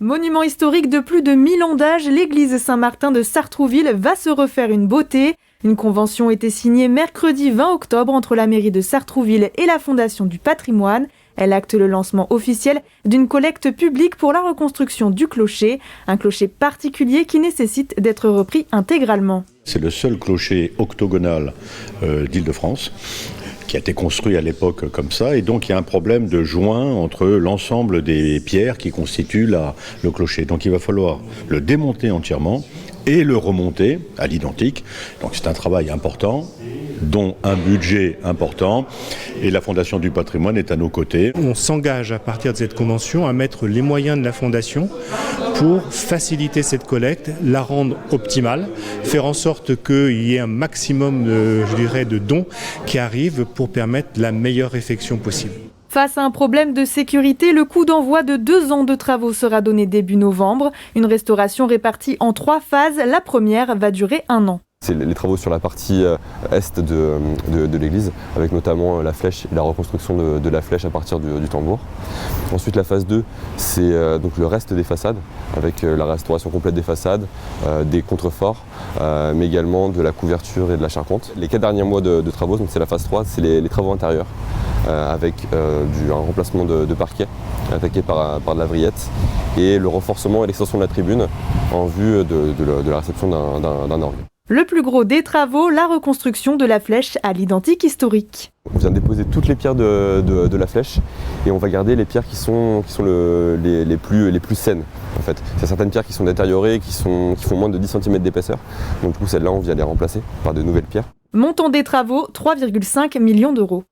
Monument historique de plus de 1000 ans d'âge, l'église Saint-Martin de Sartrouville va se refaire une beauté. Une convention était signée mercredi 20 octobre entre la mairie de Sartrouville et la Fondation du patrimoine. Elle acte le lancement officiel d'une collecte publique pour la reconstruction du clocher, un clocher particulier qui nécessite d'être repris intégralement. C'est le seul clocher octogonal d'Île-de-France qui a été construit à l'époque comme ça, et donc il y a un problème de joint entre l'ensemble des pierres qui constituent le clocher. Donc il va falloir le démonter entièrement et le remonter à l'identique. Donc c'est un travail important, dont un budget important, et la Fondation du patrimoine est à nos côtés. On s'engage à partir de cette convention à mettre les moyens de la Fondation pour faciliter cette collecte, la rendre optimale, faire en sorte qu'il y ait un maximum de dons qui arrivent pour permettre la meilleure effection possible. Face à un problème de sécurité, le coup d'envoi de 2 ans de travaux sera donné début novembre. Une restauration répartie en 3 phases. La première va durer 1 an. C'est les travaux sur la partie est de l'église, avec notamment la flèche et la reconstruction de la flèche à partir du tambour. Ensuite, la phase 2, c'est donc le reste des façades, avec la restauration complète des façades, des contreforts, mais également de la couverture et de la charpente. Les 4 derniers mois de travaux, donc c'est la phase 3, c'est les travaux intérieurs, avec un remplacement de parquet attaqué par de la vrillette, et le renforcement et l'extension de la tribune en vue de la réception d'un orgue. Le plus gros des travaux, la reconstruction de la flèche à l'identique historique. On vient déposer toutes les pierres de la flèche, et on va garder les pierres qui sont les plus saines. En fait. Il y a certaines pierres qui sont détériorées, qui font moins de 10 cm d'épaisseur. Donc du coup, celles-là, on vient les remplacer par de nouvelles pierres. Montant des travaux, 3,5 millions d'euros.